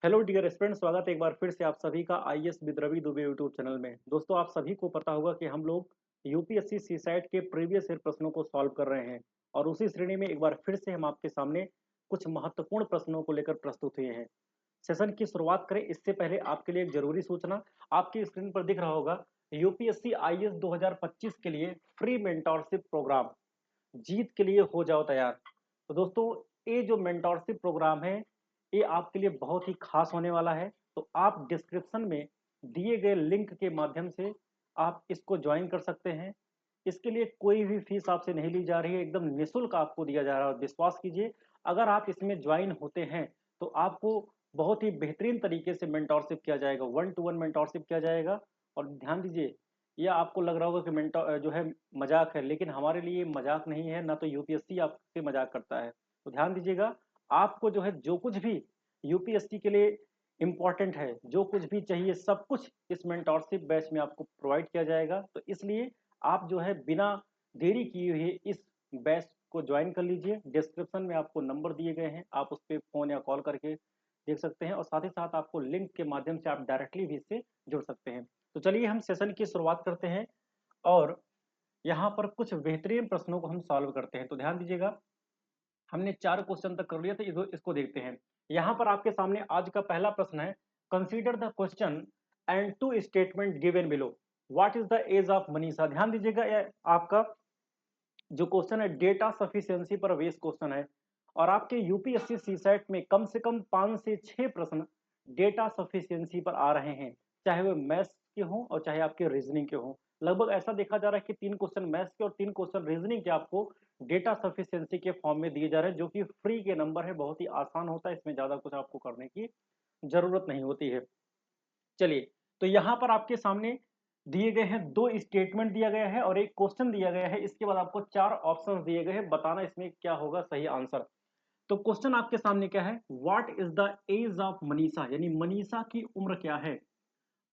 Hello dear student, स्वागत है एक बार फिर से आप सभी का IAS with Ravi Dubey YouTube channel में। दोस्तों, आप सभी को पता होगा कि हम लोग यूपीएससी सीसैट के प्रीवियस ईयर प्रश्नों को सॉल्व कर रहे हैं और उसी श्रेणी में एक बार फिर से हम आपके सामने कुछ महत्वपूर्ण प्रश्नों को लेकर प्रस्तुत हुए हैं। सेशन की शुरुआत करें इससे पहले आपके लिए एक जरूरी सूचना। आपकी स्क्रीन पर दिख रहा होगा यूपीएससी आईएएस 2025 के लिए फ्री मेंटोरशिप प्रोग्राम जीत के लिए हो जाओ तैयार। तो दोस्तों, ये जो मेंटोरशिप प्रोग्राम है ये आपके लिए बहुत ही खास होने वाला है। तो आप डिस्क्रिप्शन में दिए गए लिंक के माध्यम से आप इसको ज्वाइन कर सकते हैं। इसके लिए कोई भी फीस आपसे नहीं ली जा रही है, एकदम निःशुल्क आपको दिया जा रहा है। विश्वास कीजिए, अगर आप इसमें ज्वाइन होते हैं तो आपको बहुत ही बेहतरीन तरीके से मेंटोरशिप किया जाएगा, वन टू वन मेंटोरशिप किया जाएगा। और ध्यान दीजिए, ये आपको लग रहा होगा कि मेंटोर जो है मजाक है, लेकिन हमारे लिए मजाक नहीं है, ना तो यूपीएससी आपसे मजाक करता है। तो ध्यान दीजिएगा, आपको जो है जो कुछ भी यूपीएससी के लिए इम्पोर्टेंट है, जो कुछ भी चाहिए, सब कुछ इस मेंटोरशिप बैच में आपको प्रोवाइड किया जाएगा। तो इसलिए आप जो है बिना देरी किए हुए इस बैच को ज्वाइन कर लीजिए। डिस्क्रिप्शन में आपको नंबर दिए गए हैं, आप उस पर फोन या कॉल करके देख सकते हैं और साथ ही साथ आपको लिंक के माध्यम से आप डायरेक्टली भी इससे जुड़ सकते हैं। तो चलिए हम सेशन की शुरुआत करते हैं और यहाँ पर कुछ बेहतरीन प्रश्नों को हम सॉल्व करते हैं। तो ध्यान दीजिएगा, हमने 4 क्वेश्चन तक कर लिया था, इसको देखते हैं। यहाँ पर आपके सामने आज का पहला प्रश्न है, consider the question and two statement given below. What is the age of Manisha. ध्यान दीजिएगा, ये आपका जो क्वेश्चन है डेटा सफिशिएंसी पर बेस्ड क्वेश्चन है और आपके यूपीएससी सीसैट में कम से कम 5 से 6 प्रश्न डेटा सफिशिएंसी पर आ रहे हैं, चाहे वो मैथ्स के हों और चाहे आपके रीजनिंग के हों। लगभग ऐसा देखा जा रहा है कि 3 क्वेश्चन मैथ्स के और 3 क्वेश्चन रीजनिंग के आपको डेटा सफिशिएंसी के फॉर्म में दिए जा रहे हैं, जो कि फ्री के नंबर है, बहुत ही आसान होता है, इसमें ज्यादा कुछ आपको करने की जरूरत नहीं होती है। चलिए, तो यहाँ पर आपके सामने दिए गए हैं, 2 स्टेटमेंट दिया गया है और एक क्वेश्चन दिया गया है। इसके बाद आपको 4 ऑप्शंस दिए गए हैं, बताना इसमें क्या होगा सही आंसर। तो क्वेश्चन आपके सामने क्या है, what is the age of Manisha, यानी मनीषा की उम्र क्या है।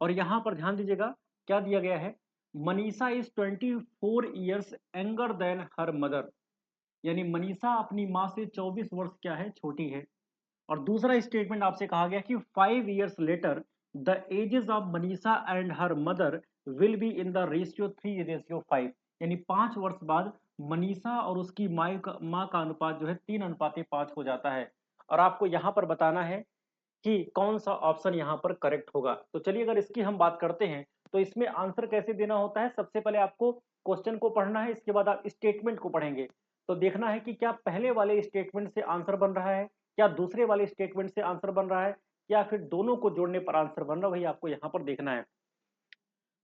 और यहाँ पर ध्यान दीजिएगा, क्या दिया गया है, Manisha is 24 years younger than her mother, यानी मनीषा अपनी माँ से 24 वर्ष क्या है, छोटी है। और दूसरा स्टेटमेंट आपसे कहा गया कि 5 years later the ages of Manisha and her mother will be in the ratio 3:5, यानी 5 वर्ष बाद मनीषा और उसकी माँ का अनुपात जो है 3:5 हो जाता है। और आपको यहाँ पर बताना है कि कौन सा ऑप्शन यहाँ पर करेक्ट होगा। तो चलिए, अगर इसकी हम बात करते हैं तो इसमें आंसर कैसे देना होता है। सबसे पहले आपको क्वेश्चन को पढ़ना है, इसके बाद आप स्टेटमेंट को पढ़ेंगे। तो देखना है कि क्या पहले वाले स्टेटमेंट से आंसर बन रहा है, क्या दूसरे वाले स्टेटमेंट से आंसर बन रहा है, या फिर दोनों को जोड़ने पर आंसर बन रहा है, वही आपको यहाँ पर देखना है।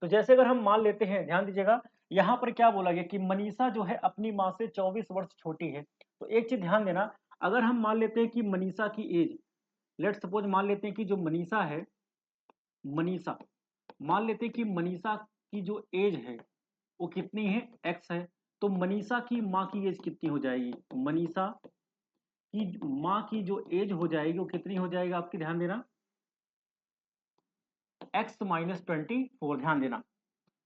तो जैसे अगर हम मान लेते हैं, ध्यान दीजिएगा, यहाँ पर क्या बोला गया कि मनीषा जो है अपनी माँ से 24 वर्ष छोटी है। तो एक चीज ध्यान देना, अगर हम मान लेते हैं कि मनीषा की एज, लेट सपोज मान लेते हैं कि जो मनीषा है, मनीषा मान लेते हैं कि मनीषा की जो एज है वो कितनी है, एक्स है। तो मनीषा की माँ की एज कितनी हो जाएगी, तो मनीषा की माँ की जो एज हो जाएगी वो कितनी हो जाएगी, आपकी ध्यान देना, x-24। ध्यान देना,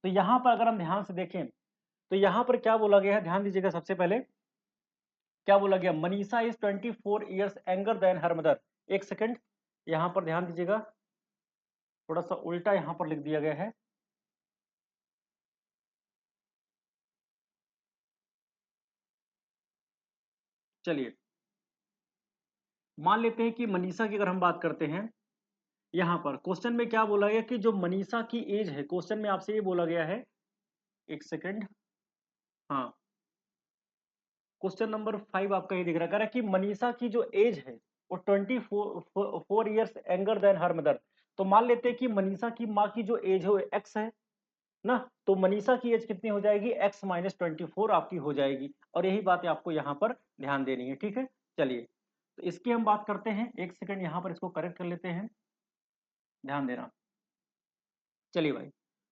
तो यहां पर अगर हम ध्यान से देखें तो यहां पर क्या बोला गया है, ध्यान दीजिएगा। सबसे पहले क्या बोला गया, Manisha is 24 years younger than her mother. एक सेकेंड, यहां पर ध्यान दीजिएगा, थोड़ा सा उल्टा यहां पर लिख दिया गया है। चलिए, मान लेते हैं कि मनीषा की अगर हम बात करते हैं, यहां पर क्वेश्चन में क्या बोला गया कि जो मनीषा की एज है, क्वेश्चन में आपसे ये बोला गया है, एक सेकेंड, हाँ, क्वेश्चन नंबर 5 आपका ये दिख रहा है, कह रहा है कि मनीषा की जो एज है वो 24 years younger than her mother. तो मान लेते हैं कि मनीषा की माँ की जो एज है वो एक्स है ना, तो मनीषा की एज कितनी हो जाएगी, x-24 आपकी हो जाएगी। और यही बात है आपको यहाँ पर ध्यान देनी है, ठीक है। चलिए, तो इसकी हम बात करते हैं, एक सेकंड यहाँ पर इसको करेक्ट कर लेते हैं, ध्यान देना। चलिए भाई,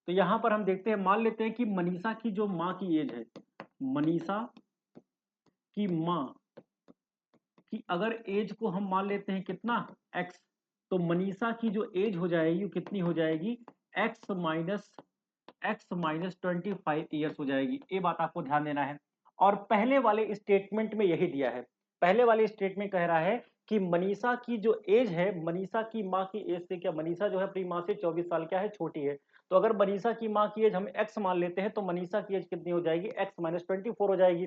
तो यहाँ पर हम देखते हैं, मान लेते हैं कि मनीषा की जो माँ की एज है, मनीषा की माँ की अगर एज को हम मान लेते हैं कितना, एक्स, तो मनीषा की जो एज हो जाएगी वो कितनी हो जाएगी, x-25 ईयर्स हो जाएगी। ये बात आपको ध्यान देना है। और पहले वाले स्टेटमेंट में यही दिया है, पहले वाले स्टेटमेंट कह रहा है कि मनीषा की जो एज है, मनीषा की माँ की एज से क्या, मनीषा जो है अपनी माँ से 24 साल क्या है, छोटी है। तो अगर मनीषा की माँ की एज हम x मान लेते हैं तो मनीषा की एज कितनी हो जाएगी, x माइनस 24 हो जाएगी।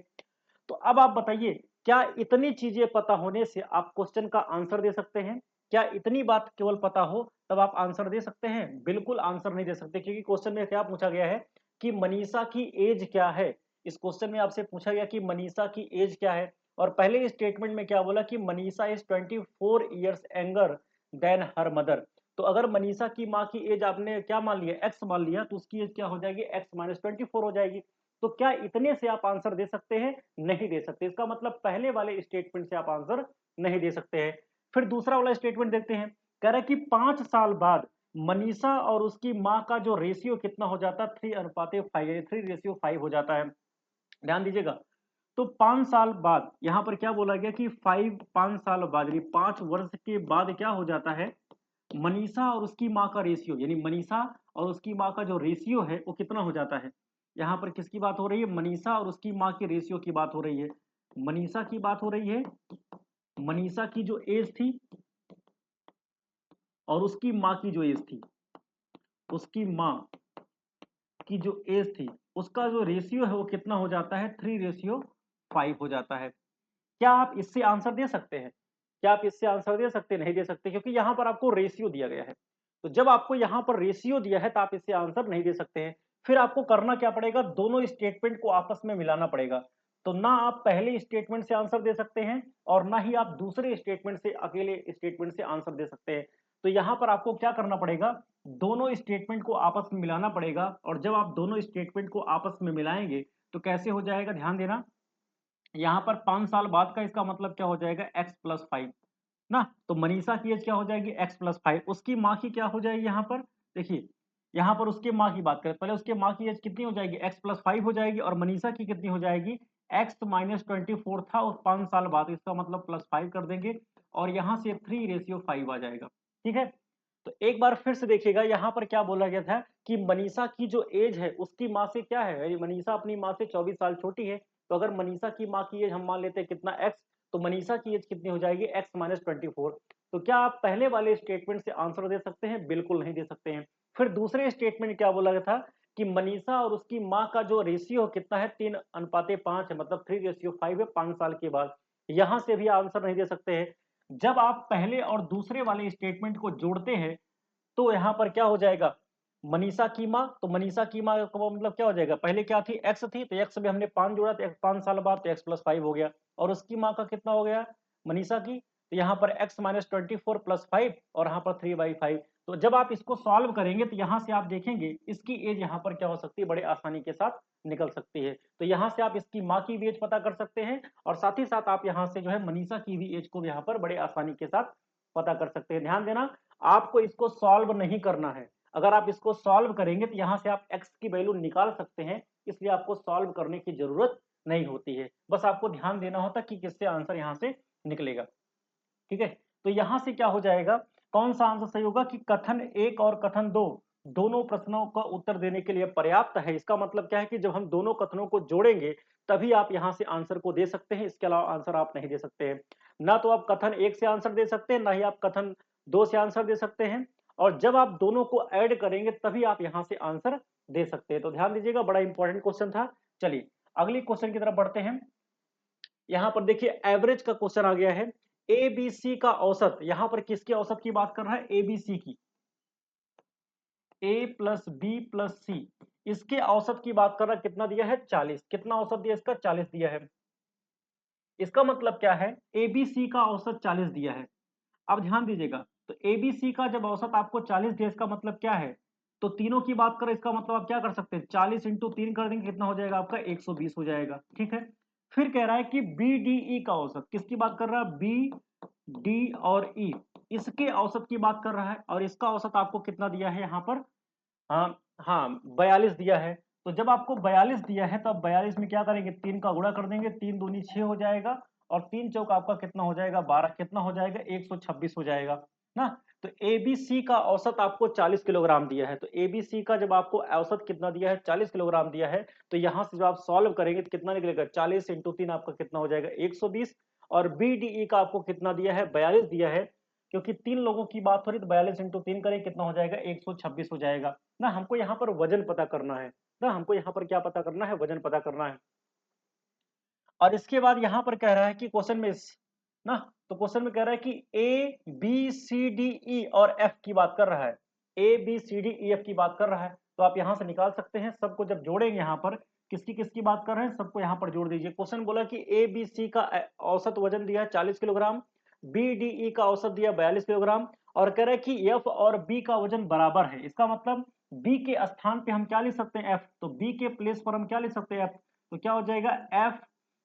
तो अब आप बताइए, क्या इतनी चीजें पता होने से आप क्वेश्चन का आंसर दे सकते हैं? क्या इतनी बात केवल पता हो तब आप आंसर दे सकते हैं? बिल्कुल आंसर नहीं दे सकते, क्योंकि क्वेश्चन में क्या पूछा गया है कि मनीषा की एज क्या है। इस क्वेश्चन में आपसे पूछा गया कि मनीषा की एज क्या है, और पहले स्टेटमेंट में क्या बोला कि Manisha is 24 years younger than her mother. तो अगर मनीषा की माँ की एज आपने क्या मान लिया, एक्स मान लिया, तो उसकी एज क्या हो जाएगी, एक्स माइनस 24 हो जाएगी। तो क्या इतने से आप आंसर दे सकते हैं? नहीं दे सकते। इसका मतलब पहले वाले स्टेटमेंट से आप आंसर नहीं दे सकते हैं। फिर दूसरा वाला स्टेटमेंट देखते हैं, कह रहा है कि 5 साल बाद मनीषा और उसकी माँ का जो रेशियो कितना हो जाता है, 3:5, 3:5 हो जाता है। ध्यान दीजिएगा। तो 5 साल बाद यहां पर क्या बोला गया कि 5 साल बाद यानी 5 वर्ष के बाद क्या हो जाता है, मनीषा और उसकी माँ का रेशियो, यानी मनीषा और उसकी माँ का जो रेशियो है वो कितना हो जाता है। यहाँ पर किसकी बात हो रही है, मनीषा और उसकी माँ के रेशियो की बात हो रही है। मनीषा की बात हो रही है, मनीषा की जो एज थी और उसकी माँ की जो एज थी, उसकी माँ की जो एज थी उसका जो रेशियो है वो कितना हो जाता है, 3:5 हो जाता है। क्या आप इससे आंसर दे सकते हैं? क्या आप इससे आंसर दे सकते हैं? नहीं दे सकते, क्योंकि यहां पर आपको रेशियो दिया गया है। तो जब आपको यहां पर रेशियो दिया है तो आप इससे आंसर नहीं दे सकते हैं। फिर आपको करना क्या पड़ेगा, दोनों स्टेटमेंट को आपस में मिलाना पड़ेगा। तो ना आप पहले स्टेटमेंट से आंसर दे सकते हैं और ना ही आप दूसरे स्टेटमेंट से, अकेले स्टेटमेंट से आंसर दे सकते हैं। तो यहां पर आपको क्या करना पड़ेगा, दोनों स्टेटमेंट को आपस में मिलाना पड़ेगा। और जब आप दोनों स्टेटमेंट को आपस में मिलाएंगे तो कैसे हो जाएगा, ध्यान देना। यहाँ पर 5 साल बाद का इसका मतलब क्या हो जाएगा, x+5 ना। तो मनीषा की एज क्या हो जाएगी, x+5। उसकी माँ की क्या हो जाएगी, यहाँ पर देखिए, यहाँ पर उसके माँ की बात करें, पहले उसके माँ की एज कितनी हो जाएगी, x+5 हो जाएगी, और मनीषा की कितनी हो जाएगी, x-24 था और 5 साल बाद, इसका मतलब +5 कर देंगे और यहाँ से 3:5 आ जाएगा। ठीक है। तो एक बार फिर से देखिएगा, यहाँ पर क्या बोला गया था कि मनीषा की जो एज है उसकी माँ से क्या है, यानी मनीषा अपनी माँ से 24 साल छोटी है। तो अगर मनीषा की माँ की एज हम मान लेते हैं कितना, एक्स, तो मनीषा की एज कितनी हो जाएगी, x-24। तो क्या आप पहले वाले स्टेटमेंट से आंसर दे सकते हैं? बिल्कुल नहीं दे सकते हैं। फिर दूसरे स्टेटमेंट क्या बोला गया था कि मनीषा और उसकी माँ का जो रेशियो कितना है, 3:5 है, मतलब 3:5 है 5 साल के बाद। यहां से भी आंसर नहीं दे सकते हैं। जब आप पहले और दूसरे वाले स्टेटमेंट को जोड़ते हैं तो यहाँ पर क्या हो जाएगा, मनीषा की माँ, तो मनीषा की माँ का मतलब क्या हो जाएगा, पहले क्या थी, एक्स थी, तो एक्स में हमने 5 जोड़ा तो 5 साल बाद तो x+5 हो गया। और उसकी माँ का कितना हो गया, मनीषा की, तो यहाँ पर x-24 + 5 और यहाँ पर 3/5। तो जब आप इसको सॉल्व करेंगे तो यहाँ से आप देखेंगे इसकी एज यहाँ पर क्या हो सकती है, बड़े आसानी के साथ निकल सकती है। तो यहाँ से आप इसकी माँ की भी एज पता कर सकते हैं और साथ ही साथ आप यहाँ से जो है मनीषा की भी एज को यहाँ पर बड़े आसानी के साथ पता कर सकते हैं। ध्यान देना, आपको इसको सॉल्व नहीं करना है। अगर आप इसको सॉल्व करेंगे तो यहाँ से आप x की वैल्यू निकाल सकते हैं, इसलिए आपको सॉल्व करने की जरूरत नहीं होती है। बस आपको ध्यान देना होता कि किससे आंसर यहाँ से निकलेगा। ठीक है। तो यहाँ से क्या हो जाएगा, कौन सा आंसर सही होगा कि कथन 1 और कथन 2 दोनों प्रश्नों का उत्तर देने के लिए पर्याप्त है। इसका मतलब क्या है कि जब हम दोनों कथनों को जोड़ेंगे तभी आप यहाँ से आंसर को दे सकते हैं, इसके अलावा आंसर आप नहीं दे सकते हैं। ना तो आप कथन 1 से आंसर दे सकते हैं, ना ही आप कथन 2 से आंसर दे सकते हैं। और जब आप दोनों को ऐड करेंगे तभी आप यहाँ से आंसर दे सकते हैं। तो ध्यान दीजिएगा, बड़ा इंपॉर्टेंट क्वेश्चन था। चलिए अगली क्वेश्चन की तरफ बढ़ते हैं। यहाँ पर देखिए एवरेज का क्वेश्चन आ गया है। एबीसी का औसत, यहाँ पर किसके औसत की बात कर रहा है, एबीसी की, ए प्लस बी प्लस सी, इसके औसत की बात कर रहा है। कितना दिया है, 40। कितना औसत दिया इसका, 40 दिया है। इसका मतलब क्या है, एबीसी का औसत 40 दिया है। अब ध्यान दीजिएगा, तो एबीसी का जब औसत आपको 40 दिया, इसका मतलब क्या है, तो तीनों की बात करें, इसका मतलब आप क्या कर सकते हैं, 40 इंटू 3 कर देंगे, कितना हो जाएगा आपका, 120 हो जाएगा। ठीक है। फिर कह रहा है कि बीडीई का औसत, किसकी बात कर रहा है, बी डी और ई, इसके औसत की बात कर रहा है। और इसका औसत आपको कितना दिया है यहाँ पर, हाँ हाँ 42 दिया है। तो जब आपको 42 दिया है तो आप 42 में क्या करेंगे, 3 का गुणा कर देंगे, 3 दूनी 6 हो जाएगा और 3 चौका आपका कितना हो जाएगा, 12, कितना हो जाएगा, 126 हो जाएगा ना। तो एबीसी का औसत आपको 40 किलोग्राम दिया है। तो एबीसी का जब आपको औसत कितना दिया है, 40 किलोग्राम दिया है, तो यहाँ से जब आप सॉल्व करेंगे तो कितना निकलेगा, 40 इंटू 3 आपका कितना हो जाएगा, 120। और बी डी ई का आपको कितना दिया है, 42 दिया है। क्योंकि 3 लोगों की बात हो रही तो 42 इंटू 3 करें कितना हो जाएगा, 126 हो जाएगा ना। हमको यहाँ पर वजन पता करना है ना, हमको यहाँ पर क्या पता करना है, वजन पता करना है। और इसके बाद यहाँ पर कह रहा है कि क्वेश्चन में ना, तो क्वेश्चन में कह रहा है कि ए बी सी डी ई और एफ की बात कर रहा है, A B C D E F की बात कर रहा है। तो आप यहाँ से निकाल सकते हैं, सबको जब जोड़ेंगे यहाँ पर किसकी किसकी बात कर रहे हैं, सबको यहाँ पर जोड़ दीजिए। क्वेश्चन बोला कि ए बी सी का औसत वजन दिया है 40 किलोग्राम, बी डी ई का औसत दिया 42 किलोग्राम, और कह रहा है कि एफ और बी का वजन बराबर है। इसका मतलब बी के स्थान पे हम क्या लिख सकते हैं, एफ, तो बी के प्लेस पर हम क्या लिख सकते हैं, एफ। तो क्या हो जाएगा, एफ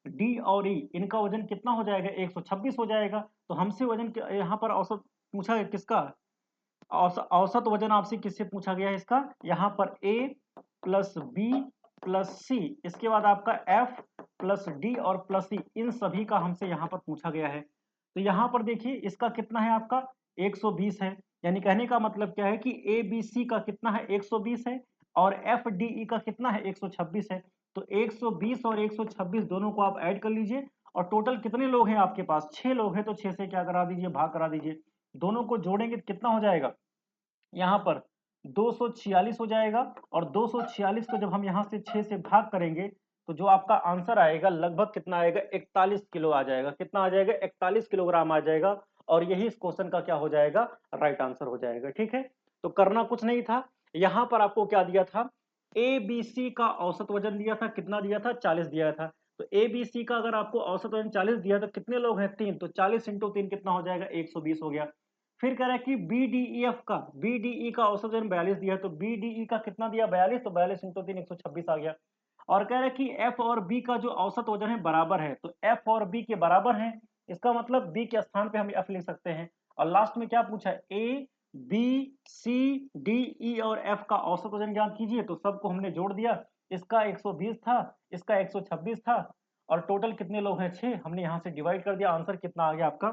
डी और ई, इनका वजन कितना हो जाएगा, 126 हो जाएगा। तो हमसे वजन यहाँ पर औसत पूछा है किसका, औसत वजन आपसे किससे पूछा गया है इसका, यहाँ पर ए प्लस बी प्लस सी, इसके बाद आपका एफ प्लस डी और प्लस सी, इन सभी का हमसे यहाँ पर पूछा गया है। तो यहाँ पर देखिए इसका कितना है आपका 120 है, यानी कहने का मतलब क्या है कि ए बी सी का कितना है 120 है, और एफ डी ई का कितना है 126 है। तो 120 और 126 दोनों को आप ऐड कर लीजिए, और टोटल कितने लोग हैं आपके पास, 6 लोग हैं, तो 6 से क्या करा दीजिए, भाग करा दीजिए। दोनों को जोड़ेंगे तो कितना हो जाएगा, यहाँ पर 246 हो जाएगा, और 246 को जब हम यहाँ से 6 से भाग करेंगे तो जो आपका आंसर आएगा लगभग कितना आएगा, 41 किलो आ जाएगा। कितना आ जाएगा, 41 किलोग्राम आ जाएगा। और यही इस क्वेश्चन का क्या हो जाएगा, राइट आंसर हो जाएगा। ठीक है, तो करना कुछ नहीं था, यहाँ पर आपको क्या दिया था, ए बी सी का औसत वजन दिया था, कितना दिया था, 40 दिया था। तो ए बी सी का अगर आपको औसत वजन 40 दिया तो कितने लोग हैं, 3, तो 40 इंटू 3 कितना हो जाएगा, 120 हो गया। फिर कह रहा है कि BDEF का, BDE का औसत वजन 42 दिया है, तो BDE का कितना दिया, 42, तो 42 इंटू 3 126 आ गया। और कह रहा है कि F और B का जो औसत वजन है बराबर है, तो F और B के बराबर हैं, इसका मतलब B के स्थान पे हम F लिख सकते हैं। और लास्ट में क्या पूछा है, A B C D E और F का औसत वजन ज्ञात कीजिए, तो सबको हमने जोड़ दिया। इसका 120 था, इसका 126 था, और टोटल कितने लोग हैं, 6, हमने यहाँ से डिवाइड कर दिया। आंसर कितना आ गया आपका,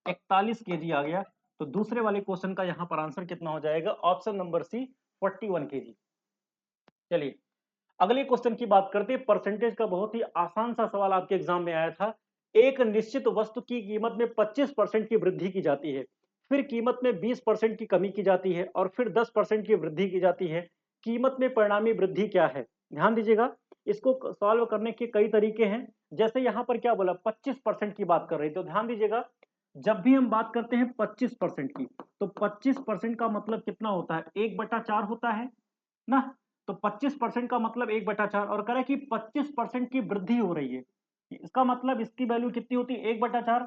41 केजी आ गया। तो दूसरे वाले क्वेश्चन का यहाँ पर आंसर कितना हो जाएगा, ऑप्शन नंबर सी 41 केजी। चलिए अगले क्वेश्चन की बात करते हैं। परसेंटेज का बहुत ही आसान सा सवाल आपके एग्जाम में आया था। एक निश्चित वस्तु की कीमत में 25% की वृद्धि की जाती है, फिर कीमत में 20% की कमी की जाती है, और फिर 10% की वृद्धि की जाती है। कीमत में परिणामी वृद्धि क्या है, ध्यान दीजिएगा। इसको सॉल्व करने के कई तरीके हैं। जैसे यहाँ पर क्या बोला, 25% की बात कर रही, तो ध्यान दीजिएगा, जब भी हम बात करते हैं 25% की, तो 25% का मतलब कितना होता है, 1/4 होता है ना। तो 25% का मतलब 1/4, और कह रहा है कि 25% की वृद्धि हो रही है, इसका मतलब इसकी वैल्यू कितनी होती है, 1/4।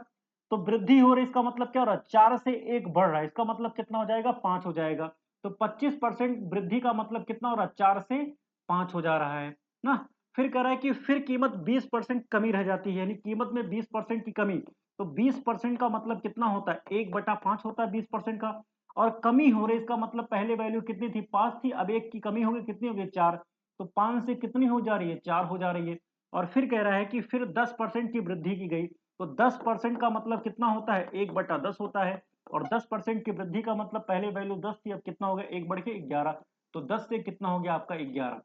तो वृद्धि हो रही है, इसका मतलब क्या हो रहा है, 4 से 1 बढ़ रहा है, इसका मतलब कितना हो जाएगा, 5 हो जाएगा। तो 25% वृद्धि का मतलब कितना हो रहा है, 4 से 5 हो जा रहा है ना। फिर कह रहा है कि फिर कीमत 20% कमी रह जाती है, यानी कीमत में 20% की कमी। तो 20% का मतलब कितना होता है, 1/5 होता है 20% का। और कमी हो रही, इसका मतलब पहले वैल्यू कितनी थी, 5 थी, अब 1 की कमी हो गई, कितनी हो गई, 4। तो 5 से कितनी हो जा रही है, 4 हो जा रही है। और फिर कह रहा है कि फिर 10% की वृद्धि की गई, तो 10% का मतलब कितना होता है, 1/10 होता है। और 10% की वृद्धि का मतलब पहले वैल्यू 10 थी, अब कितना हो गया, 1 बढ़ के 11। तो 10 से कितना हो गया आपका, 11।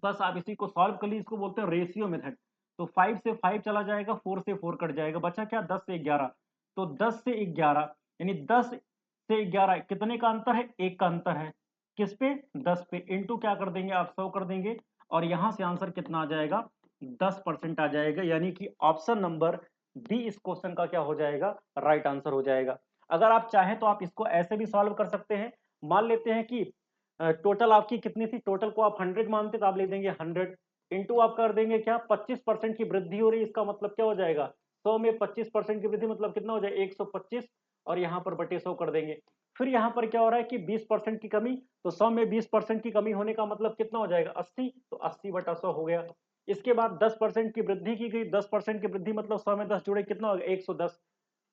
बस आप इसी को सॉल्व कर लीजिए, इसको बोलते हैं रेशियो मेथड। तो 5 से 5 चला जाएगा, 4 से 4 कट जाएगा, बचा क्या, 10 से 11। तो 10 से 11, यानी 10 से 11 कितने का अंतर है, 1 का अंतर है। किस पे, 10 पे। इंटू क्या कर देंगे आप, 100 कर देंगे, और यहां से आंसर कितना आ जाएगा, 10% आ जाएगा। यानी कि ऑप्शन नंबर बी इस क्वेश्चन का क्या हो जाएगा, राइट आंसर हो जाएगा। अगर आप चाहें तो आप इसको ऐसे भी सॉल्व कर सकते हैं। मान लेते हैं कि टोटल आपकी कितनी थी, टोटल को आप 100 मानते तो आप लिख देंगे 100, इंटू आप कर देंगे क्या, 25% की वृद्धि हो रही है, इसका मतलब क्या हो जाएगा, 100 में 25% की वृद्धि मतलब कितना हो जाएगा, 125, और यहाँ पर बटे 100 कर देंगे। फिर यहाँ पर क्या हो रहा है कि 20% की कमी, तो 100 में 20% की कमी होने का मतलब कितना हो जाएगा, 80, तो 80/100 हो गया। इसके बाद 10% की वृद्धि की गई, 10% की वृद्धि मतलब 100 में 10 जुड़े, कितना हो गया, 110।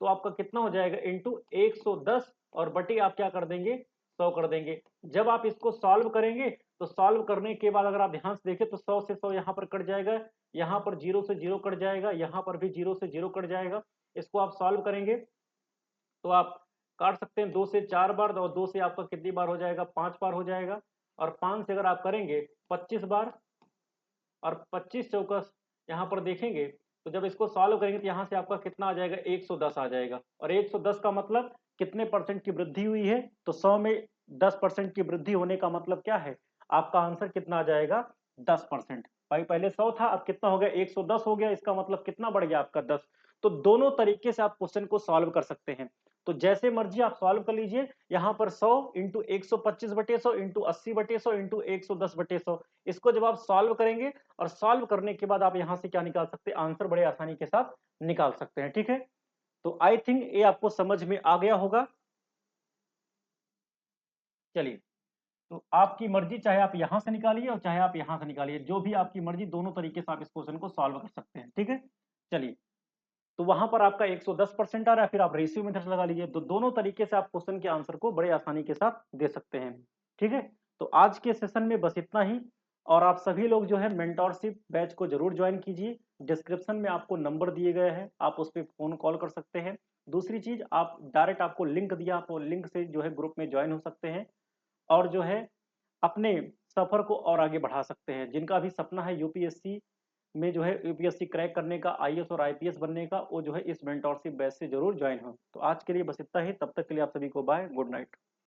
तो आपका कितना हो जाएगा, इंटू 110, और बटे आप क्या कर देंगे, 100 कर देंगे। जब आप इसको सॉल्व करेंगे, तो सॉल्व करने के बाद अगर आप ध्यान से देखें तो 100 से 100 यहाँ पर कट जाएगा, यहाँ पर 0 से 0 कट जाएगा, यहाँ पर भी 0 से 0 कट जाएगा। इसको आप सॉल्व करेंगे तो आप काट सकते हैं 2 से 4 बार, और 2 से आपका कितनी बार हो जाएगा, 5 बार हो जाएगा। और 5 से अगर आप करेंगे 25 बार, और 25 चौका यहाँ पर देखेंगे तो जब इसको सॉल्व करेंगे तो यहाँ से आपका कितना आ जाएगा, 110 आ जाएगा। और 110 का मतलब कितने परसेंट की वृद्धि हुई है, तो 100 में 10% की वृद्धि होने का मतलब क्या है, आपका आंसर कितना आ जाएगा, 10%। भाई पहले 100 था, अब कितना हो गया, 110 हो गया, इसका मतलब कितना बढ़ गया आपका, 10। तो दोनों तरीके से आप क्वेश्चन को सॉल्व कर सकते हैं। तो जैसे मर्जी आप सॉल्व कर लीजिए, यहाँ पर 100 इंटू 125/100 इंटू 80/100 इंटू 110/100, इसको जब आप सॉल्व करेंगे और सॉल्व करने के बाद आप यहां से क्या निकाल सकते हैं, आंसर बड़े आसानी के साथ निकाल सकते हैं। ठीक है, तो आई थिंक ये आपको समझ में आ गया होगा। चलिए, तो आपकी मर्जी, चाहे आप यहां से निकालिए और चाहे आप यहां से निकालिए, जो भी आपकी मर्जी, दोनों तरीके से आप इस क्वेश्चन को सॉल्व कर सकते हैं। ठीक है, चलिए, तो वहां पर आपका 110% आ रहा है, फिर आप रेशियो मेथड लगा लीजिए, तो दोनों तरीके से आप क्वेश्चन के आंसर को बड़े आसानी के साथ दे सकते हैं। ठीक है, तो आज के सेशन में बस इतना ही। और आप सभी लोग जो है मेंटोरशिप बैच को जरूर ज्वाइन कीजिए। डिस्क्रिप्शन में आपको नंबर दिए गए हैं, आप उस पर फोन कॉल कर सकते हैं। दूसरी चीज, आप डायरेक्ट, आपको लिंक दिया, आप लिंक से जो है ग्रुप में ज्वाइन हो सकते हैं, और जो है अपने सफर को और आगे बढ़ा सकते हैं। जिनका भी सपना है यूपीएससी में जो है, यूपीएससी क्रैक करने का, आईएएस और आईपीएस बनने का, वो जो है इस मेंटोरशिप बैच से जरूर ज्वाइन हो। तो आज के लिए बस इतना ही, तब तक के लिए आप सभी को बाय, गुड नाइट।